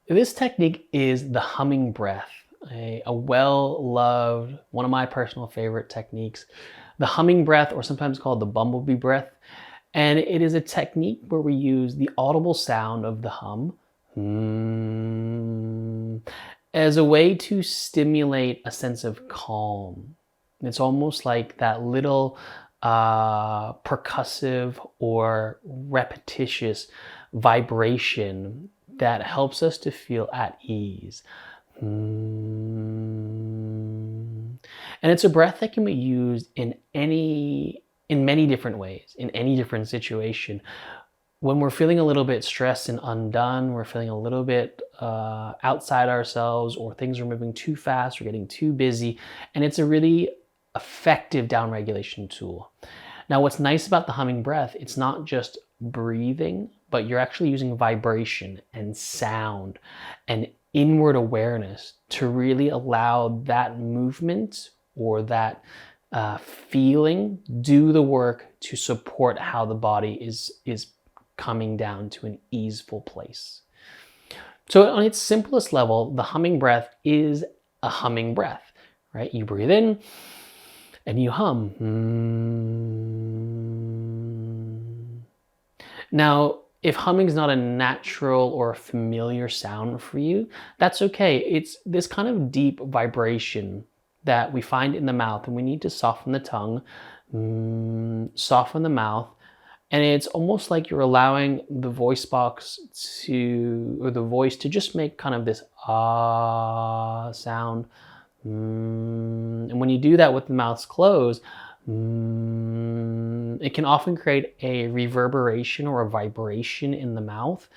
This technique is the humming breath, a well-loved, one of my personal favorite techniques. The humming breath, or sometimes called the bumblebee breath, and it is a technique where we use the audible sound of the hum as a way to stimulate a sense of calm. It's almost like that little percussive or repetitious vibration that helps us to feel at ease. And it's a breath that can be used in many different ways, in any different situation. When we're feeling a little bit stressed and undone, we're feeling a little bit outside ourselves, or things are moving too fast, we're getting too busy, and it's a really effective downregulation tool. Now, what's nice about the humming breath, it's not just breathing, but you're actually using vibration and sound and inward awareness to really allow that movement or that feeling do the work to support how the body is coming down to an easeful place. So on its simplest level, the humming breath is a humming breath, right? You breathe in and you hum. Now, if humming is not a natural or a familiar sound for you, that's okay. It's this kind of deep vibration that we find in the mouth, and we need to soften the tongue, soften the mouth, and it's almost like you're allowing the voice box or the voice to just make kind of this ah sound. And when you do that with the mouth closed, it can often create a reverberation or a vibration in the mouth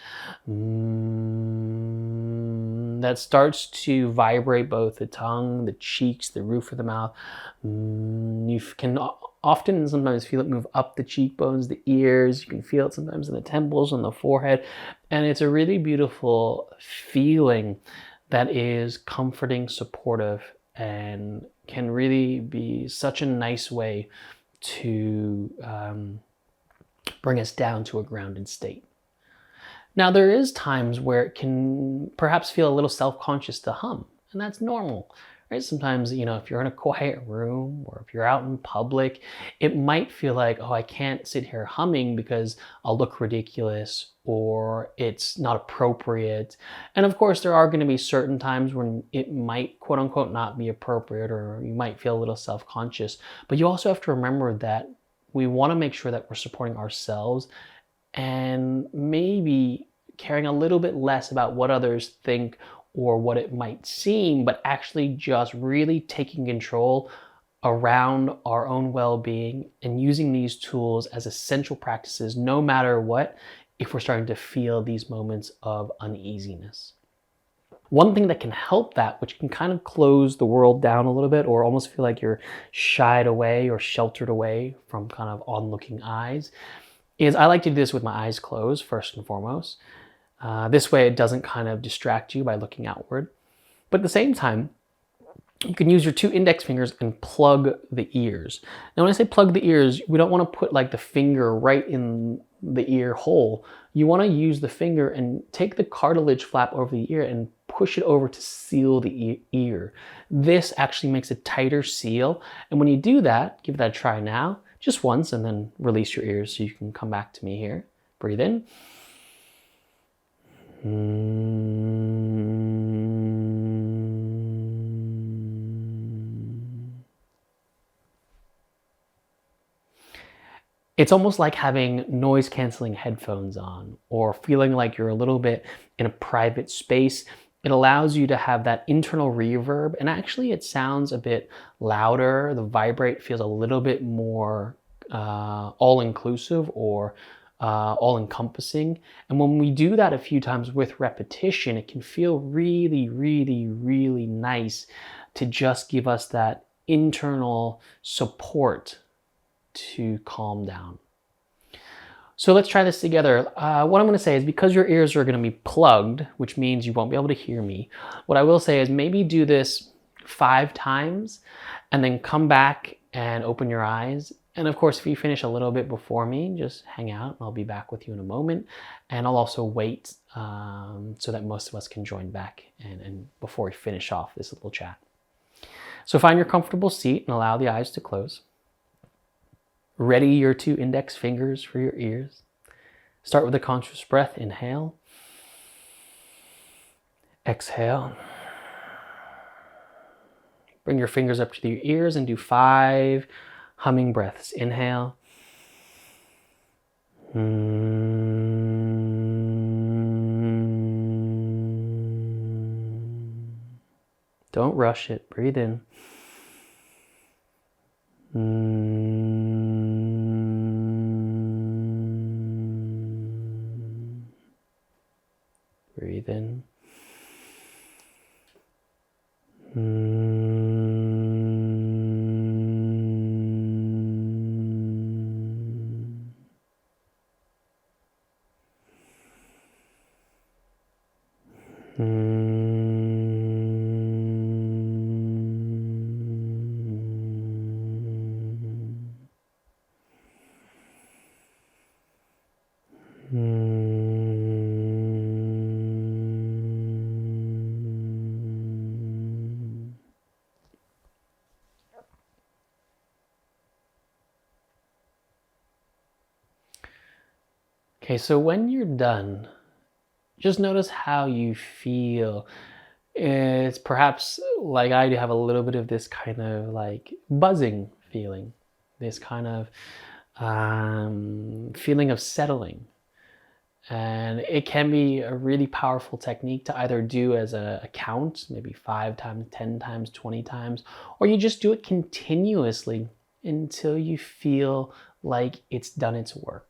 that starts to vibrate both the tongue, the cheeks, the roof of the mouth. You can often sometimes feel it move up the cheekbones, the ears. You can feel it sometimes in the temples, on the forehead. And it's a really beautiful feeling that is comforting, supportive, and can really be such a nice way to bring us down to a grounded state. Now, there is times where it can perhaps feel a little self-conscious to hum, and that's normal, right? Sometimes, if you're in a quiet room or if you're out in public, it might feel like, oh, I can't sit here humming because I'll look ridiculous or it's not appropriate. And of course, there are going to be certain times when it might, quote unquote, not be appropriate, or you might feel a little self-conscious. But you also have to remember that we want to make sure that we're supporting ourselves and maybe caring a little bit less about what others think or what it might seem, but actually just really taking control around our own well-being and using these tools as essential practices no matter what, if we're starting to feel these moments of uneasiness. One thing that can help that, which can kind of close the world down a little bit or almost feel like you're shied away or sheltered away from kind of onlooking eyes, is I like to do this with my eyes closed first and foremost. This way it doesn't kind of distract you by looking outward. But at the same time, you can use your 2 index fingers and plug the ears. Now, when I say plug the ears, we don't want to put like the finger right in the ear hole. You want to use the finger and take the cartilage flap over the ear and push it over to seal the ear. This actually makes a tighter seal. And when you do that, give that a try now, just once, and then release your ears so you can come back to me here. Breathe in. It's almost like having noise-canceling headphones on or feeling like you're a little bit in a private space. It allows you to have that internal reverb, and actually it sounds a bit louder. The vibrate feels a little bit more all-inclusive or all-encompassing. And when we do that a few times with repetition, it can feel really, really, really nice to just give us that internal support to calm down. So let's try this together. What I'm going to say is, because your ears are going to be plugged, which means you won't be able to hear me, what I will say is maybe do this 5 times and then come back and open your eyes And of course, if you finish a little bit before me, just hang out. I'll be back with you in a moment. And I'll also wait so that most of us can join back and before we finish off this little chat. So find your comfortable seat and allow the eyes to close. Ready your 2 index fingers for your ears. Start with a conscious breath. Inhale. Exhale. Bring your fingers up to your ears and do 5 humming breaths. Inhale. Don't rush it. Breathe in. Breathe in. Okay, so when you're done, just notice how you feel. It's perhaps like I do have a little bit of this kind of like buzzing feeling, this kind of feeling of settling. And it can be a really powerful technique to either do as a count, maybe 5 times, 10 times, 20 times, or you just do it continuously until you feel like it's done its work.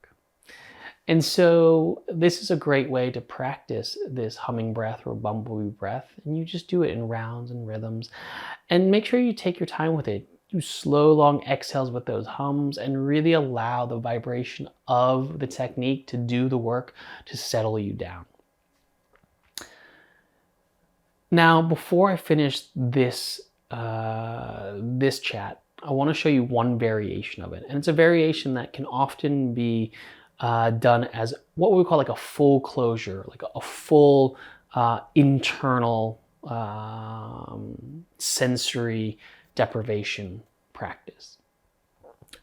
And so this is a great way to practice this humming breath or bumblebee breath. And you just do it in rounds and rhythms. And make sure you take your time with it. Do slow, long exhales with those hums and really allow the vibration of the technique to do the work to settle you down. Now, before I finish this, this chat, I want to show you one variation of it. And it's a variation that can often be done as what we call like a full closure, like a full internal sensory deprivation practice.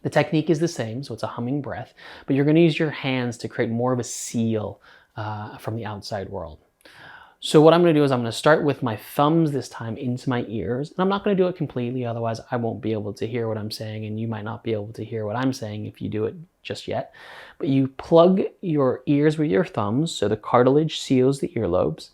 The technique is the same, so it's a humming breath, but you're going to use your hands to create more of a seal from the outside world. So what I'm going to do is I'm going to start with my thumbs this time into my ears, and I'm not going to do it completely, otherwise I won't be able to hear what I'm saying, and you might not be able to hear what I'm saying if you do it just yet. But you plug your ears with your thumbs, so the cartilage seals the earlobes.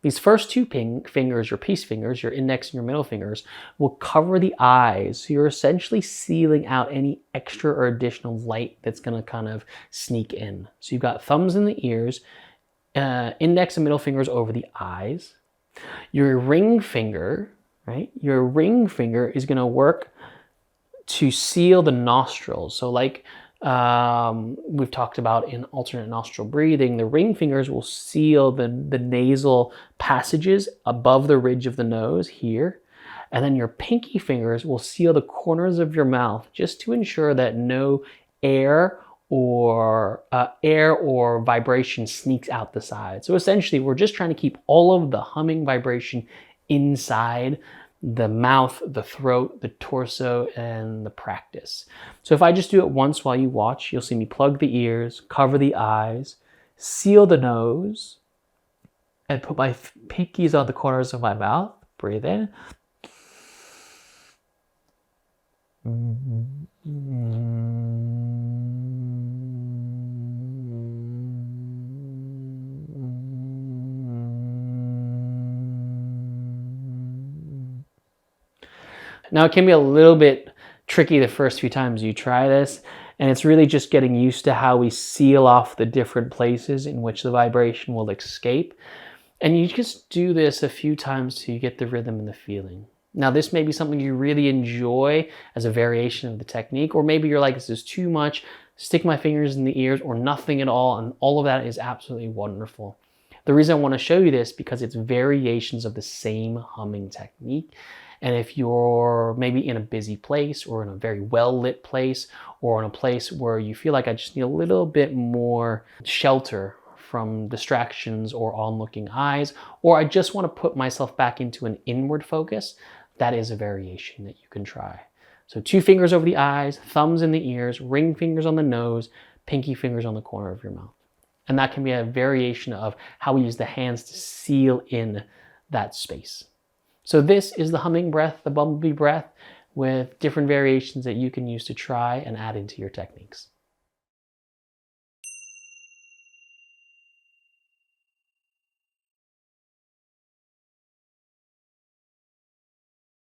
These first 2 fingers, your peace fingers, your index and your middle fingers, will cover the eyes. So you're essentially sealing out any extra or additional light that's going to kind of sneak in. So you've got thumbs in the ears, index and middle fingers over the eyes. Your ring finger, right? Your ring finger is going to work to seal the nostrils. So like we've talked about in alternate nostril breathing, the ring fingers will seal the nasal passages above the ridge of the nose here. And then your pinky fingers will seal the corners of your mouth just to ensure that no air or vibration sneaks out the side. So essentially, we're just trying to keep all of the humming vibration inside the mouth, the throat, the torso, and the practice. So if I just do it once while you watch, you'll see me plug the ears, cover the eyes, seal the nose, and put my pinkies on the corners of my mouth. Breathe in. Now it can be a little bit tricky the first few times you try this, and it's really just getting used to how we seal off the different places in which the vibration will escape. And you just do this a few times till you get the rhythm and the feeling. Now this may be something you really enjoy as a variation of the technique, or maybe you're like, this is too much, stick my fingers in the ears or nothing at all, and all of that is absolutely wonderful. The reason I want to show you this because it's variations of the same humming technique. And if you're maybe in a busy place or in a very well lit place or in a place where you feel like I just need a little bit more shelter from distractions or onlooking eyes, or I just want to put myself back into an inward focus, that is a variation that you can try. So 2 fingers over the eyes, thumbs in the ears, ring fingers on the nose, pinky fingers on the corner of your mouth. And that can be a variation of how we use the hands to seal in that space. So this is the humming breath, the bumblebee breath, with different variations that you can use to try and add into your techniques.